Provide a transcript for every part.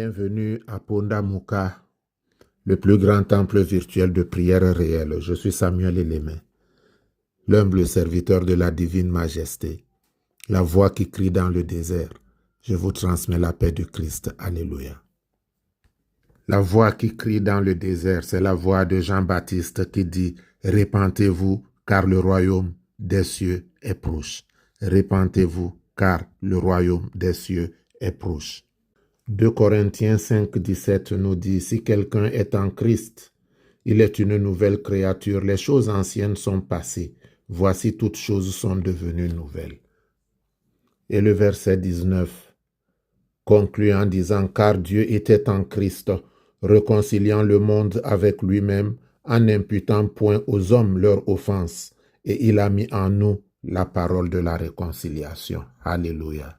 Bienvenue à Pondamuka, le plus grand temple virtuel de prière réelle. Je suis Samuel Elémé, l'humble serviteur de la divine majesté, la voix qui crie dans le désert. Je vous transmets la paix du Christ. Alléluia. La voix qui crie dans le désert, c'est la voix de Jean-Baptiste qui dit « Répentez-vous, car le royaume des cieux est proche. Répentez-vous, car le royaume des cieux est proche. » 2 Corinthiens 5, 17 nous dit « Si quelqu'un est en Christ, il est une nouvelle créature. Les choses anciennes sont passées. Voici toutes choses sont devenues nouvelles. » Et le verset 19 conclut en disant « Car Dieu était en Christ, réconciliant le monde avec lui-même, en n'imputant point aux hommes leurs offenses, et il a mis en nous la parole de la réconciliation. » Alléluia.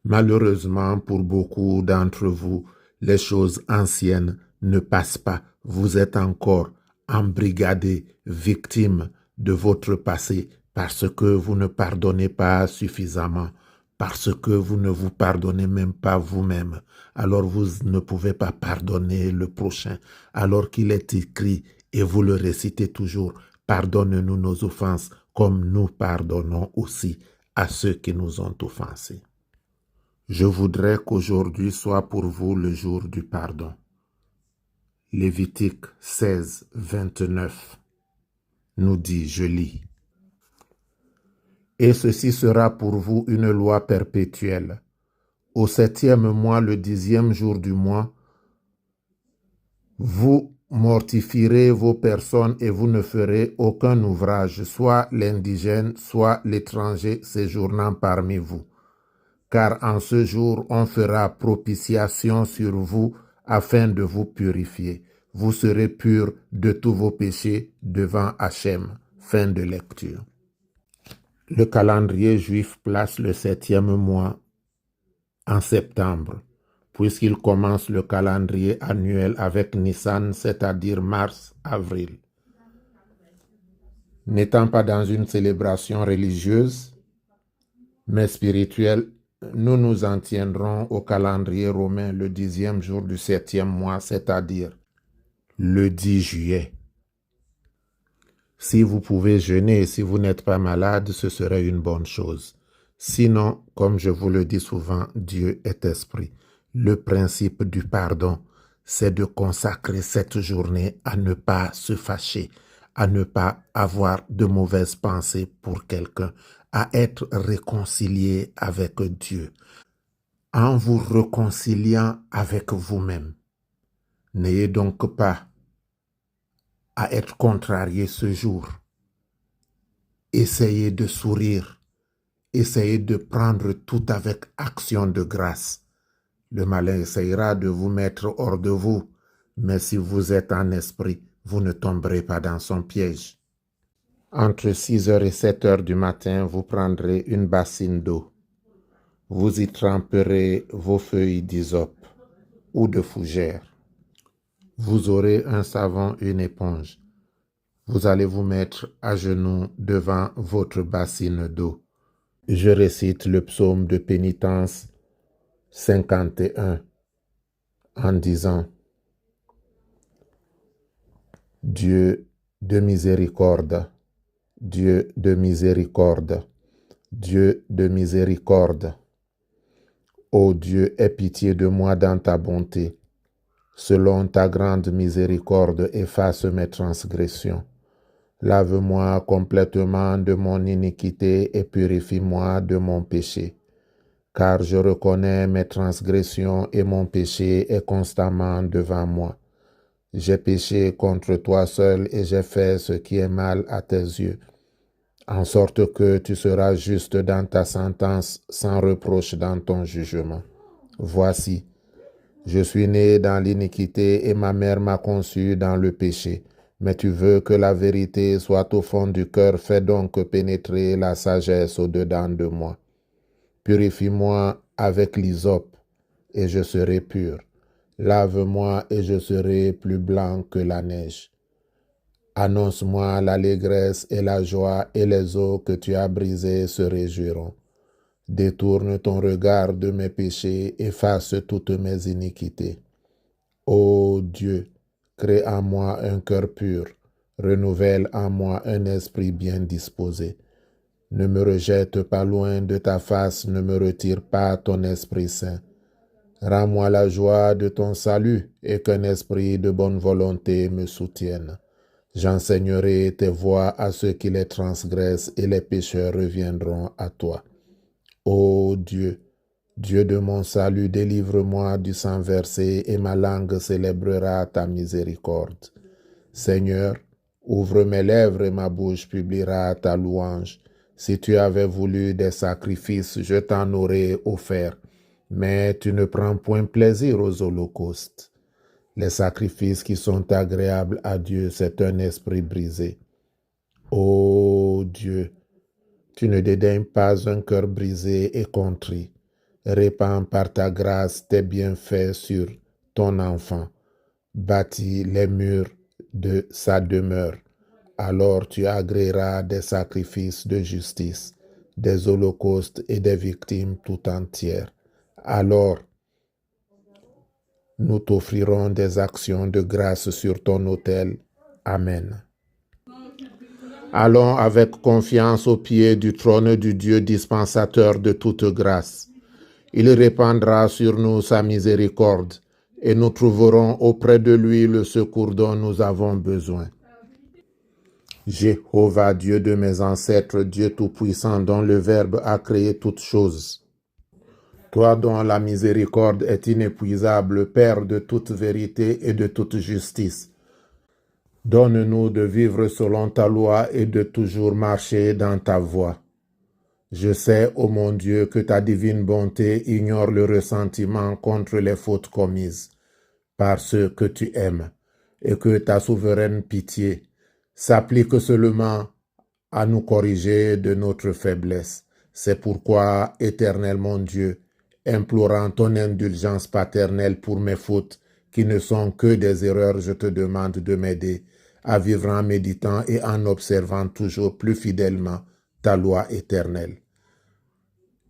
Malheureusement, pour beaucoup d'entre vous, les choses anciennes ne passent pas. Vous êtes encore embrigadés, victimes de votre passé, parce que vous ne pardonnez pas suffisamment, parce que vous ne vous pardonnez même pas vous-même. Alors vous ne pouvez pas pardonner le prochain, alors qu'il est écrit, et vous le récitez toujours, « Pardonne-nous nos offenses, comme nous pardonnons aussi à ceux qui nous ont offensés. » Je voudrais qu'aujourd'hui soit pour vous le jour du pardon. Lévitique 16, 29 nous dit, je lis, « Et ceci sera pour vous une loi perpétuelle. Au 7e mois, le 10e jour du mois, vous mortifierez vos personnes et vous ne ferez aucun ouvrage, soit l'indigène, soit l'étranger séjournant parmi vous. Car en ce jour, on fera propitiation sur vous afin de vous purifier. Vous serez purs de tous vos péchés devant Hachem. » Fin de lecture. Le calendrier juif place le 7e mois en septembre, puisqu'il commence le calendrier annuel avec Nissan, c'est-à-dire mars-avril. N'étant pas dans une célébration religieuse, mais spirituelle, nous nous en tiendrons au calendrier romain le 10e jour du 7e mois, c'est-à-dire le 10 juillet. Si vous pouvez jeûner et si vous n'êtes pas malade, ce serait une bonne chose. Sinon, comme je vous le dis souvent, Dieu est esprit. Le principe du pardon, c'est de consacrer cette journée à ne pas se fâcher, à ne pas avoir de mauvaises pensées pour quelqu'un, à être réconcilié avec Dieu. En vous réconciliant avec vous-même, n'ayez donc pas à être contrarié ce jour. Essayez de sourire, essayez de prendre tout avec action de grâce. Le malin essayera de vous mettre hors de vous, mais si vous êtes en esprit, vous ne tomberez pas dans son piège. Entre 6h et 7h du matin, vous prendrez une bassine d'eau. Vous y tremperez vos feuilles d'hysope ou de fougère. Vous aurez un savon et une éponge. Vous allez vous mettre à genoux devant votre bassine d'eau. Je récite le psaume de pénitence 51 en disant « Dieu de miséricorde, Dieu de miséricorde, Dieu de miséricorde. Ô Dieu, aie pitié de moi dans ta bonté. Selon ta grande miséricorde, efface mes transgressions. Lave-moi complètement de mon iniquité et purifie-moi de mon péché. Car je reconnais mes transgressions et mon péché est constamment devant moi. J'ai péché contre toi seul et j'ai fait ce qui est mal à tes yeux, en sorte que tu seras juste dans ta sentence, sans reproche dans ton jugement. Voici, je suis né dans l'iniquité et ma mère m'a conçu dans le péché. Mais tu veux que la vérité soit au fond du cœur, fais donc pénétrer la sagesse au-dedans de moi. Purifie-moi avec l'hysope et je serai pur. Lave-moi et je serai plus blanc que la neige. Annonce-moi l'allégresse et la joie, et les eaux que tu as brisées se réjouiront. Détourne ton regard de mes péchés, efface toutes mes iniquités. Ô Dieu, crée en moi un cœur pur, renouvelle en moi un esprit bien disposé. Ne me rejette pas loin de ta face, ne me retire pas ton Esprit Saint. Rends-moi la joie de ton salut et qu'un esprit de bonne volonté me soutienne. J'enseignerai tes voies à ceux qui les transgressent et les pécheurs reviendront à toi. Ô Dieu, Dieu de mon salut, délivre-moi du sang versé et ma langue célébrera ta miséricorde. Seigneur, ouvre mes lèvres et ma bouche publiera ta louange. Si tu avais voulu des sacrifices, je t'en aurais offert, mais tu ne prends point plaisir aux holocaustes. Les sacrifices qui sont agréables à Dieu, c'est un esprit brisé. Ô Dieu, tu ne dédaignes pas un cœur brisé et contrit. Répands par ta grâce tes bienfaits sur ton enfant. Bâtis les murs de sa demeure. Alors tu agréeras des sacrifices de justice, des holocaustes et des victimes tout entières. Alors nous t'offrirons des actions de grâce sur ton autel. Amen. Allons avec confiance au pied du trône du Dieu dispensateur de toute grâce. Il répandra sur nous sa miséricorde et nous trouverons auprès de lui le secours dont nous avons besoin. Jéhovah, Dieu de mes ancêtres, Dieu tout-puissant, dont le Verbe a créé toutes choses. Toi dont la miséricorde est inépuisable, Père de toute vérité et de toute justice, donne-nous de vivre selon ta loi et de toujours marcher dans ta voie. Je sais, ô mon Dieu, que ta divine bonté ignore le ressentiment contre les fautes commises par ceux que tu aimes, et que ta souveraine pitié s'applique seulement à nous corriger de notre faiblesse. C'est pourquoi, éternel mon Dieu, implorant ton indulgence paternelle pour mes fautes, qui ne sont que des erreurs, je te demande de m'aider à vivre en méditant et en observant toujours plus fidèlement ta loi éternelle.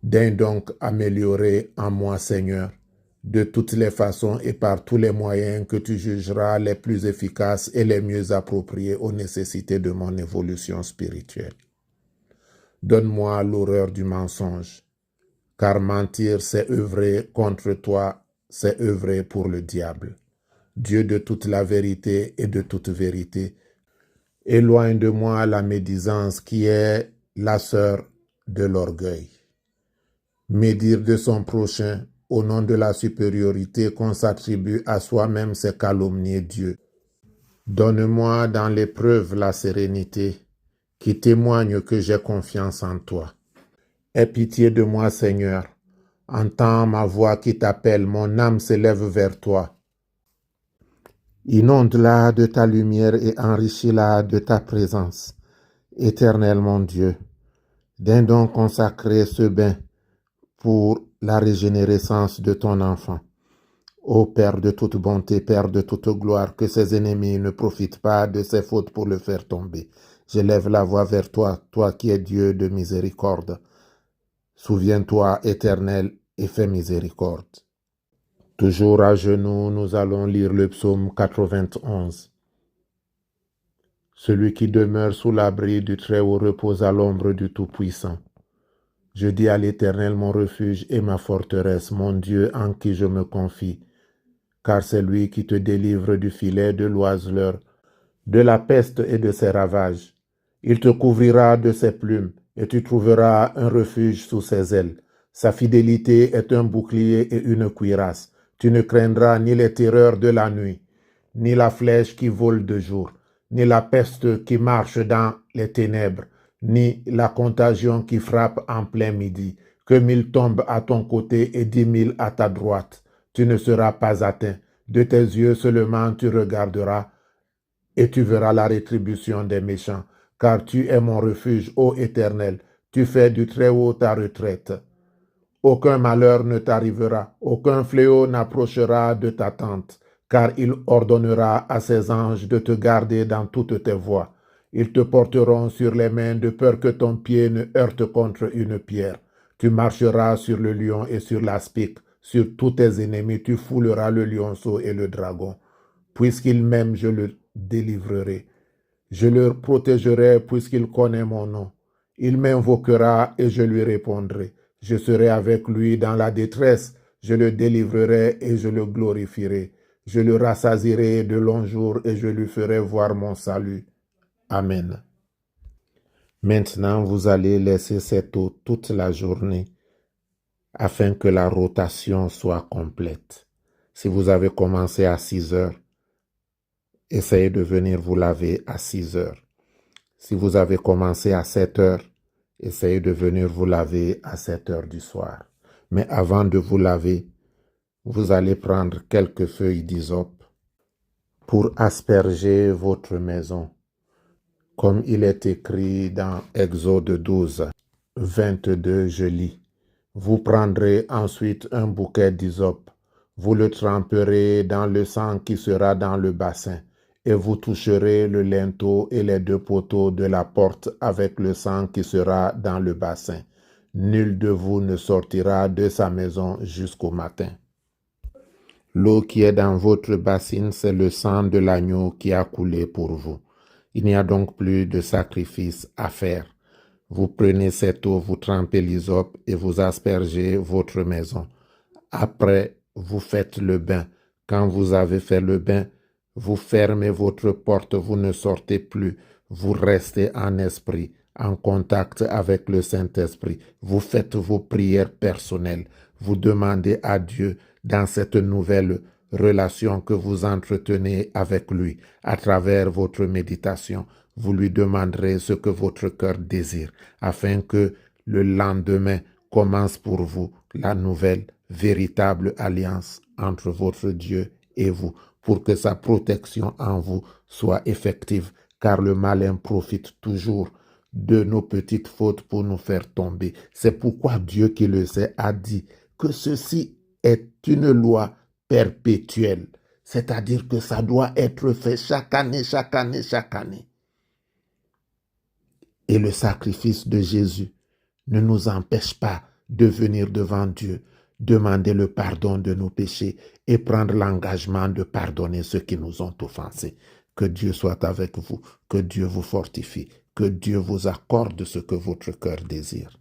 Daigne donc améliorer en moi, Seigneur, de toutes les façons et par tous les moyens que tu jugeras les plus efficaces et les mieux appropriés aux nécessités de mon évolution spirituelle. Donne-moi l'horreur du mensonge, car mentir, c'est œuvrer contre toi, c'est œuvrer pour le diable. Dieu de toute la vérité et de toute vérité, éloigne de moi la médisance qui est la sœur de l'orgueil. Médire de son prochain au nom de la supériorité qu'on s'attribue à soi-même, c'est calomnier Dieu. Donne-moi dans l'épreuve la sérénité qui témoigne que j'ai confiance en toi. Aie pitié de moi, Seigneur. Entends ma voix qui t'appelle, mon âme s'élève vers toi. Inonde-la de ta lumière et enrichis-la de ta présence. Éternel mon Dieu, daigne donc consacrer ce bain pour la régénérescence de ton enfant. Ô Père de toute bonté, Père de toute gloire, que ses ennemis ne profitent pas de ses fautes pour le faire tomber. J'élève la voix vers toi, toi qui es Dieu de miséricorde. Souviens-toi, Éternel, et fais miséricorde. Toujours à genoux, nous allons lire le psaume 91. Celui qui demeure sous l'abri du Très-Haut repose à l'ombre du Tout-Puissant. Je dis à l'Éternel mon refuge et ma forteresse, mon Dieu en qui je me confie, car c'est lui qui te délivre du filet de l'oiseleur, de la peste et de ses ravages. Il te couvrira de ses plumes et tu trouveras un refuge sous ses ailes. Sa fidélité est un bouclier et une cuirasse. Tu ne craindras ni les terreurs de la nuit, ni la flèche qui vole de jour, ni la peste qui marche dans les ténèbres, ni la contagion qui frappe en plein midi. Que 1000 tombent à ton côté et 10 000 à ta droite, tu ne seras pas atteint. De tes yeux seulement tu regarderas et tu verras la rétribution des méchants. Car tu es mon refuge, ô Éternel, tu fais du Très-Haut ta retraite. Aucun malheur ne t'arrivera, aucun fléau n'approchera de ta tente, car il ordonnera à ses anges de te garder dans toutes tes voies. Ils te porteront sur les mains de peur que ton pied ne heurte contre une pierre. Tu marcheras sur le lion et sur l'aspic, Sur tous tes ennemis, tu fouleras le lionceau et le dragon. Puisqu'il m'aime, je le délivrerai. Je le protégerai puisqu'il connaît mon nom. Il m'invoquera et je lui répondrai. Je serai avec lui dans la détresse. Je le délivrerai et je le glorifierai. Je le rassasierai de longs jours et je lui ferai voir mon salut. Amen. Maintenant, vous allez laisser cette eau toute la journée afin que la rotation soit complète. Si vous avez commencé à 6 heures, essayez de venir vous laver à 6 heures. Si vous avez commencé à 7 heures, essayez de venir vous laver à 7 heures du soir. Mais avant de vous laver, vous allez prendre quelques feuilles d'hysope pour asperger votre maison. Comme il est écrit dans Exode 12, 22, je lis. Vous prendrez ensuite un bouquet d'hysope, vous le tremperez dans le sang qui sera dans le bassin, et vous toucherez le linteau et les 2 poteaux de la porte avec le sang qui sera dans le bassin. Nul de vous ne sortira de sa maison jusqu'au matin. L'eau qui est dans votre bassine, c'est le sang de l'agneau qui a coulé pour vous. Il n'y a donc plus de sacrifice à faire. Vous prenez cette eau, vous trempez l'hysope et vous aspergez votre maison. Après, vous faites le bain. Quand vous avez fait le bain, vous fermez votre porte, vous ne sortez plus. Vous restez en esprit, en contact avec le Saint-Esprit. Vous faites vos prières personnelles. Vous demandez à Dieu dans cette nouvelle relation que vous entretenez avec lui à travers votre méditation. Vous lui demanderez ce que votre cœur désire afin que le lendemain commence pour vous la nouvelle véritable alliance entre votre Dieu et vous, pour que sa protection en vous soit effective, car le malin profite toujours de nos petites fautes pour nous faire tomber. C'est pourquoi Dieu qui le sait a dit que ceci est une loi perpétuelle, c'est-à-dire que ça doit être fait chaque année, chaque année, chaque année. Et le sacrifice de Jésus ne nous empêche pas de venir devant Dieu, demander le pardon de nos péchés et prendre l'engagement de pardonner ceux qui nous ont offensés. Que Dieu soit avec vous, que Dieu vous fortifie, que Dieu vous accorde ce que votre cœur désire.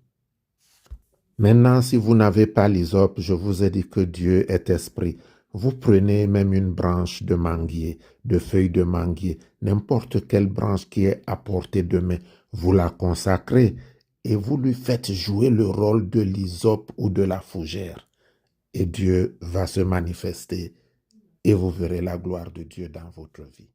Maintenant, si vous n'avez pas l'hysope, je vous ai dit que Dieu est esprit. Vous prenez même une branche de manguier, de feuilles de manguier, n'importe quelle branche qui est à portée de main, vous la consacrez et vous lui faites jouer le rôle de l'hysope ou de la fougère. Et Dieu va se manifester et vous verrez la gloire de Dieu dans votre vie.